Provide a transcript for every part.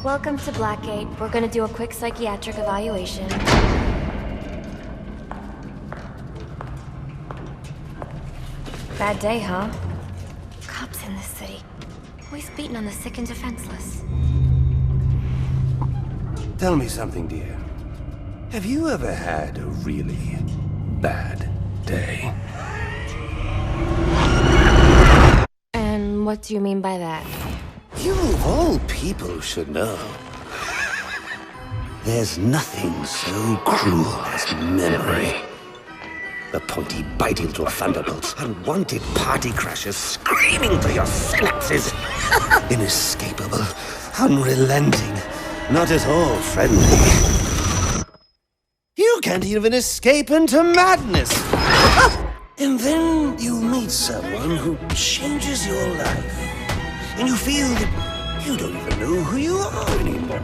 Welcome to Blackgate. We're gonna do a quick psychiatric evaluation. Bad day, huh? Cops in this city. Always beating on the sick and defenseless. Tell me something, dear. Have you ever had a really bad day? And what do you mean by that? You of all people should know. There's nothing so cruel as memory. The pointy, bitey little thunderbolts, unwanted party crashers screaming through your synapses. Inescapable, unrelenting, not at all friendly. You can't even escape into madness. And then you meet someone who changes your life. And you feel that you don't even know who you are anymore.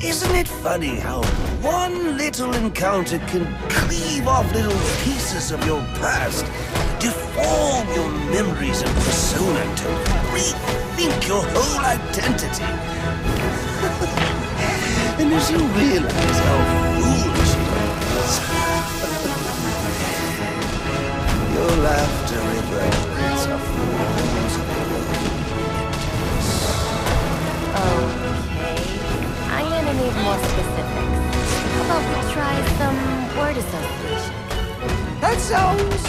Isn't it funny how one little encounter can cleave off little pieces of your past, deform your memories and persona to rethink your whole identity? And as you realize how foolish it is, your laughter reverberates off the walls of your own emptiness. Okay. I'm gonna need more specifics. How about we try some word association? That sounds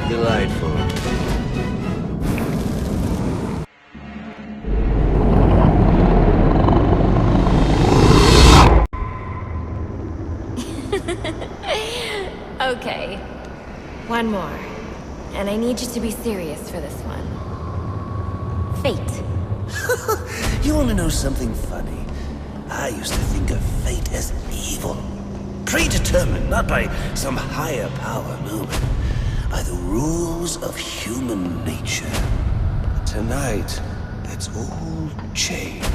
delightful. Okay. One more. And I need you to be serious for this one. Fate. You want to know something funny? I used to think of fate as evil. Predetermined, not by some higher power, no, but by the rules of human nature. But tonight, that's all changed.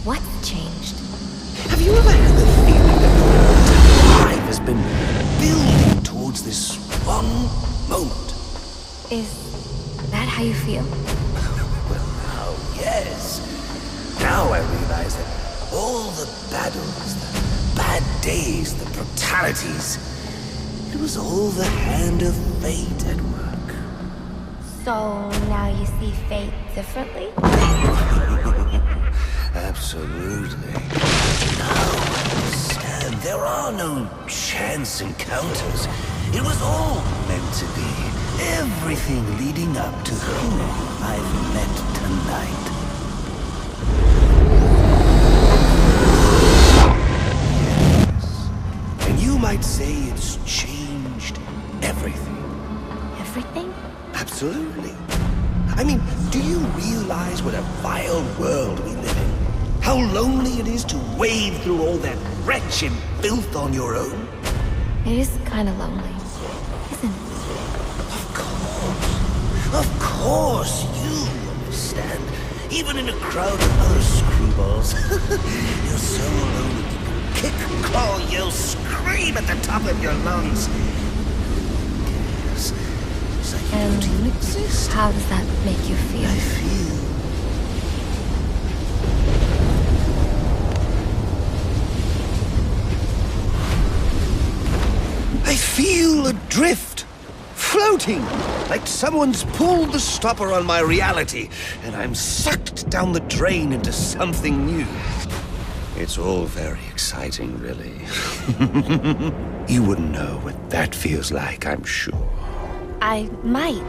What's changed? Have you ever had the feeling that your life has been building towards this one moment? Is that how you feel? Well, now, yes. Now I realize that all the battles, the bad days, the brutalities, it was all the hand of fate at work. So now you see fate differently? Absolutely. Now I understand. There are no chance encounters. It was all meant to be. Everything leading up to who I've met tonight. Yes. And you might say it's changed everything. Everything? Absolutely. I mean, do you realize what a vile world we live in? How lonely it is to wade through all that wretched filth on your own? It is kind of lonely, isn't it? Of course, you understand. Even in a crowd of other screwballs. You're so alone that you can kick, claw, yell, scream at the top of your lungs. Yes, it's like you don't even exist. How does that make you feel? I feel adrift, floating, like someone's pulled the stopper on my reality, and I'm sucked down the drain into something new. It's all very exciting, really. You wouldn't know what that feels like, I'm sure. I might.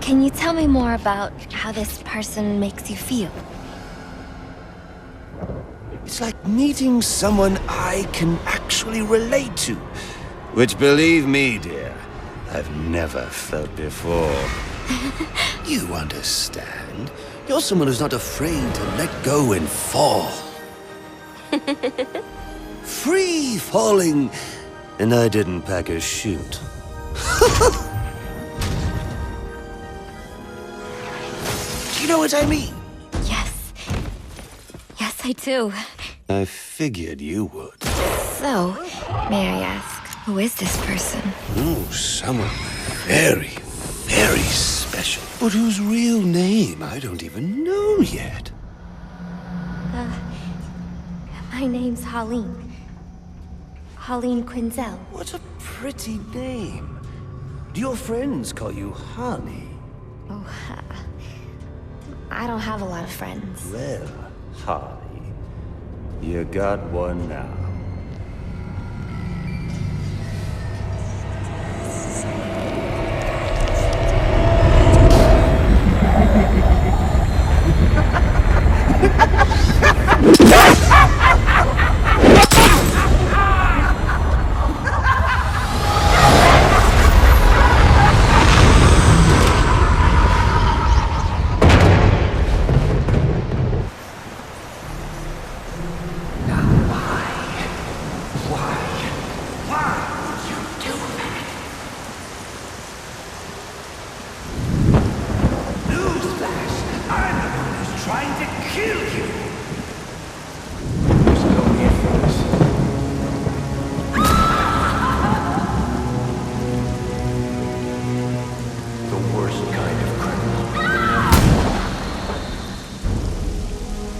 Can you tell me more about how this person makes you feel? It's like meeting someone I can actually relate to. Which, believe me, dear, I've never felt before. You understand? You're someone who's not afraid to let go and fall. Free falling, and I didn't pack a chute. Do you know what I mean? Yes. Yes, I do. I figured you would. So, may I ask, who is this person? Oh, someone very, very special. But whose real name I don't even know yet. My name's Harleen. Harleen Quinzel. What a pretty name. Do your friends call you Harley? Oh, I don't have a lot of friends. Well, Harley, you got one now.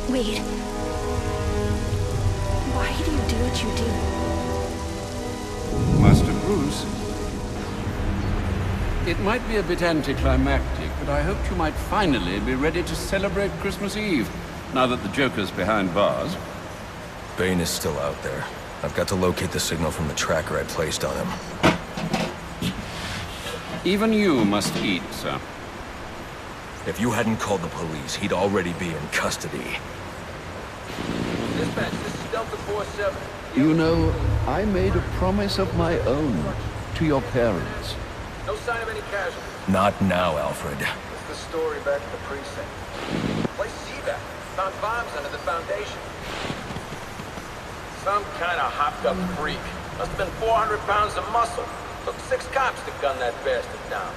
Wait. Why do you do what you do? Master Bruce, it might be a bit anticlimactic, but I hoped you might finally be ready to celebrate Christmas Eve, now that the Joker's behind bars. Bane is still out there. I've got to locate the signal from the tracker I placed on him. Even you must eat, sir. If you hadn't called the police, he'd already be in custody. Dispatch, this is Delta 47. You know, I made a promise of my own to your parents. No sign of any casualties. Not now, Alfred. What's the story back at the precinct? Place CVAC. Found bombs under the foundation. Some kind of hopped-up freak. Must have been 400 pounds of muscle. Took 6 cops to gun that bastard down.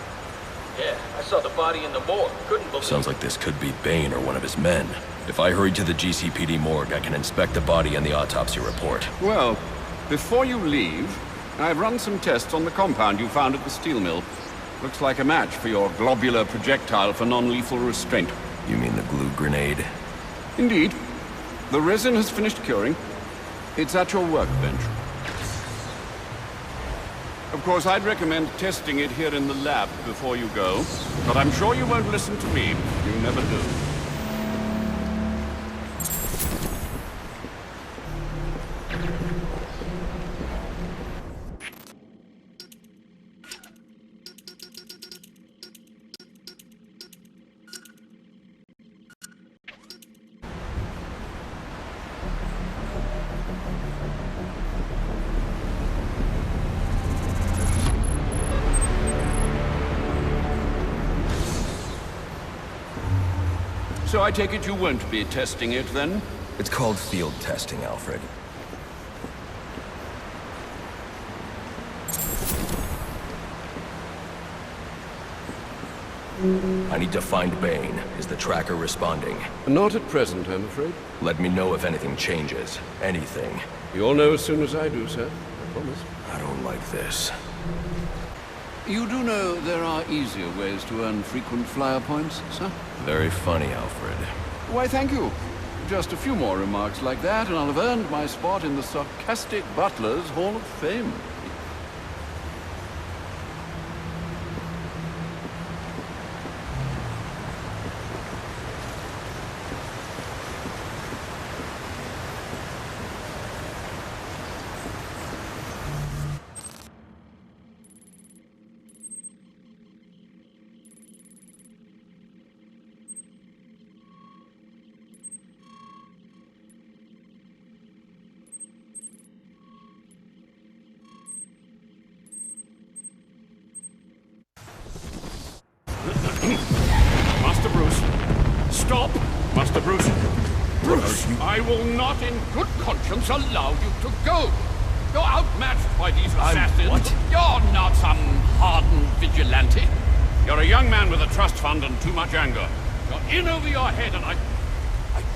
Yeah, I saw the body in the morgue. Couldn't believe it. Sounds like this could be Bane or one of his men. If I hurry to the GCPD morgue, I can inspect the body and the autopsy report. Well, before you leave, I've run some tests on the compound you found at the steel mill. Looks like a match for your globular projectile for non-lethal restraint. You mean the glue grenade? Indeed. The resin has finished curing. It's at your workbench. Of course, I'd recommend testing it here in the lab before you go, but I'm sure you won't listen to me. You never do. So I take it you won't be testing it, then? It's called field testing, Alfred. I need to find Bane. Is the tracker responding? Not at present, I'm afraid. Let me know if anything changes. Anything. You'll know as soon as I do, sir. I promise. I don't like this. You do know there are easier ways to earn frequent flyer points, sir? Very funny, Alfred. Why, thank you. Just a few more remarks like that, and I'll have earned my spot in the Sarcastic Butlers Hall of Fame. Master Bruce. Stop! Master Bruce. Bruce, I will not in good conscience allow you to go. You're outmatched by these assassins. What? You're not some hardened vigilante. You're a young man with a trust fund and too much anger. You're in over your head, and I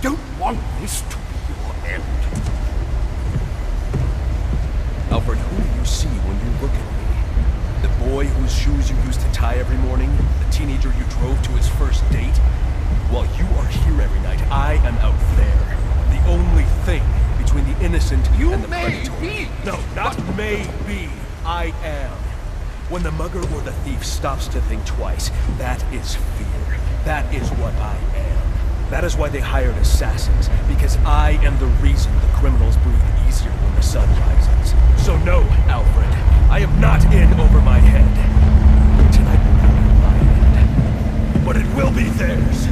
don't want this to be your end. Alfred, who do you see when you look at me? The boy whose shoes you used to tie every morning? The teenager you drove to his first date? While you are here every night, I am out there. The only thing between the innocent You and the may predatory. be, No, not maybe. I am. When the mugger or the thief stops to think twice, that is fear. That is what I am. That is why they hired assassins, because I am the reason the criminals breathe easier when the sun rises. So no, Alfred, I am not in over my head. Tonight will not be my end, but it will be theirs.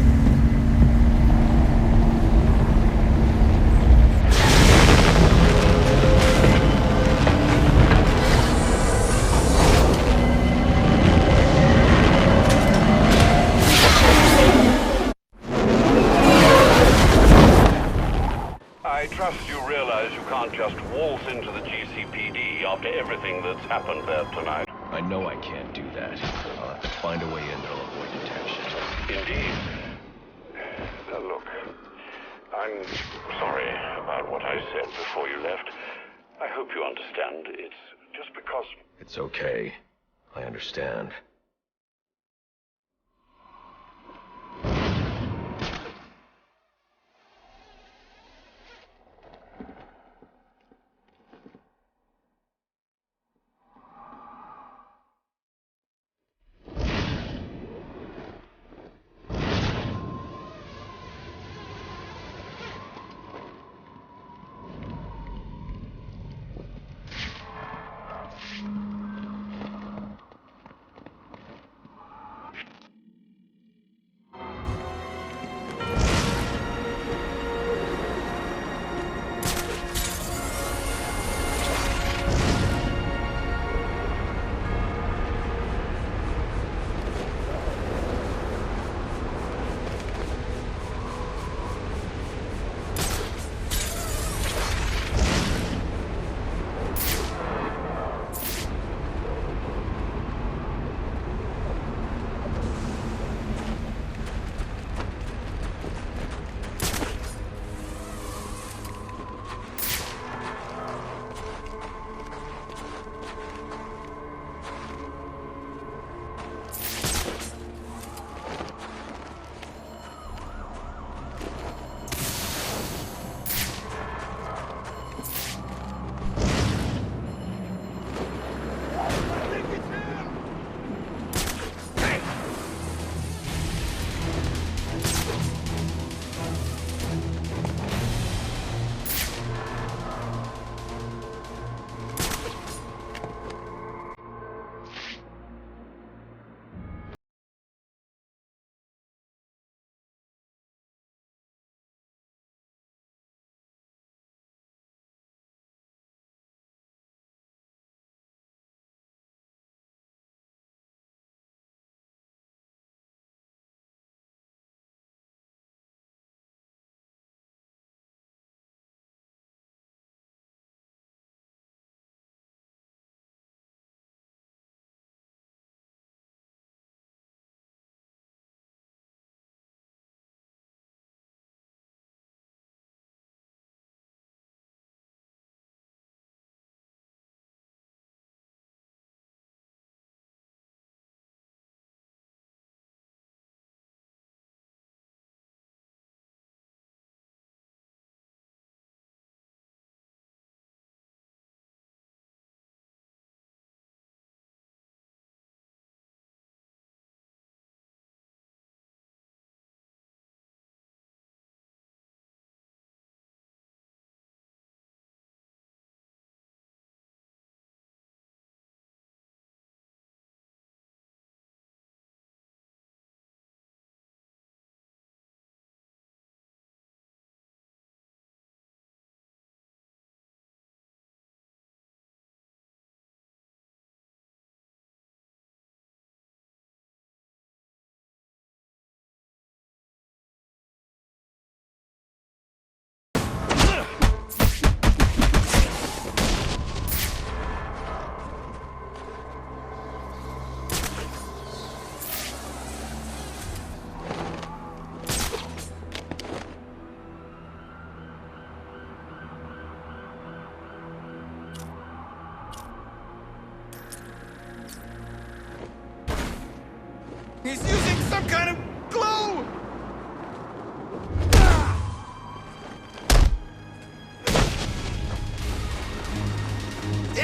I trust you realize you can't just waltz into the GCPD after everything that's happened there tonight. I know I can't do that. I'll have to find a way in that'll avoid detection. Indeed. Look, I'm sorry about what I said before you left. I hope you understand. It's just because... It's okay. I understand.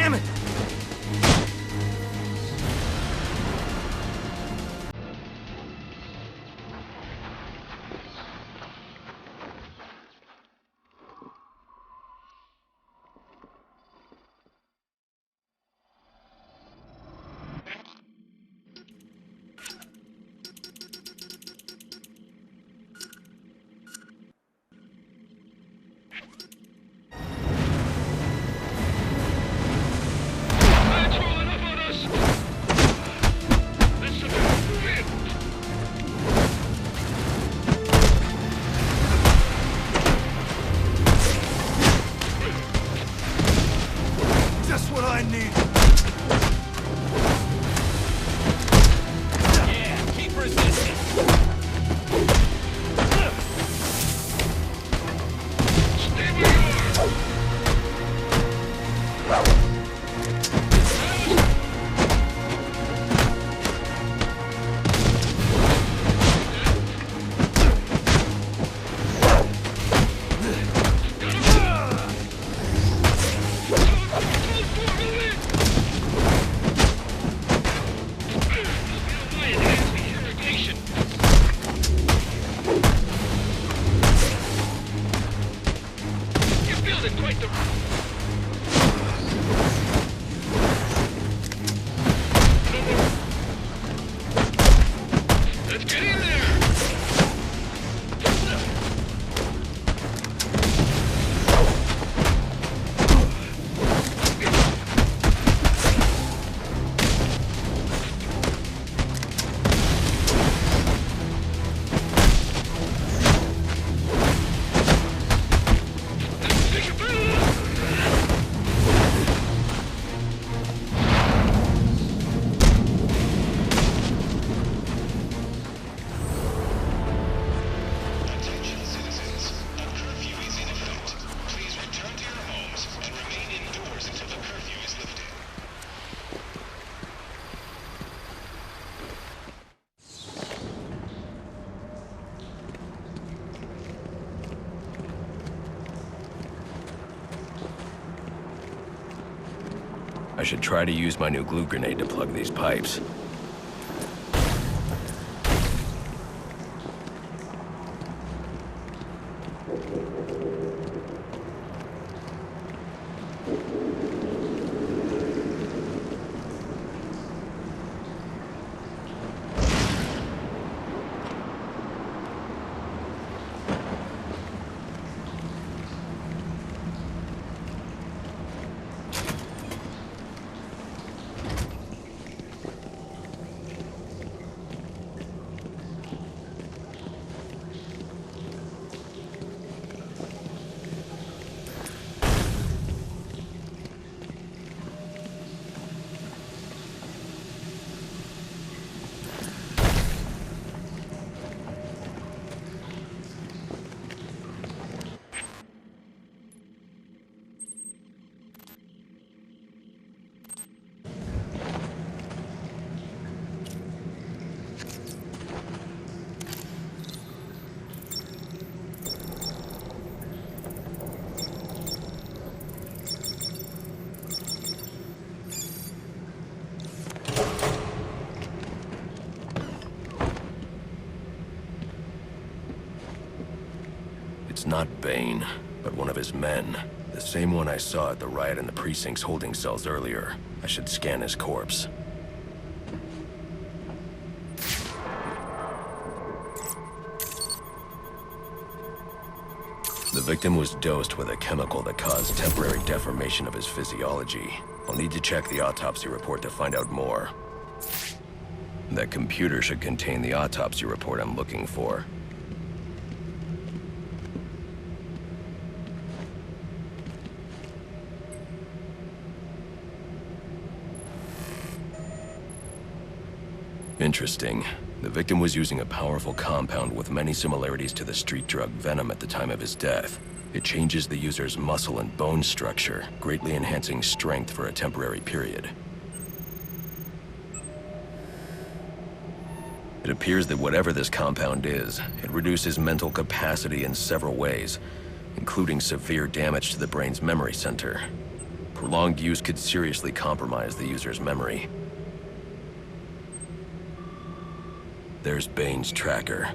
Damn it! I should try to use my new glue grenade to plug these pipes. It's not Bane, but one of his men. The same one I saw at the riot in the precinct's holding cells earlier. I should scan his corpse. The victim was dosed with a chemical that caused temporary deformation of his physiology. I'll need to check the autopsy report to find out more. That computer should contain the autopsy report I'm looking for. Interesting. The victim was using a powerful compound with many similarities to the street drug Venom at the time of his death. It changes the user's muscle and bone structure, greatly enhancing strength for a temporary period. It appears that whatever this compound is, it reduces mental capacity in several ways, including severe damage to the brain's memory center. Prolonged use could seriously compromise the user's memory. There's Bane's tracker.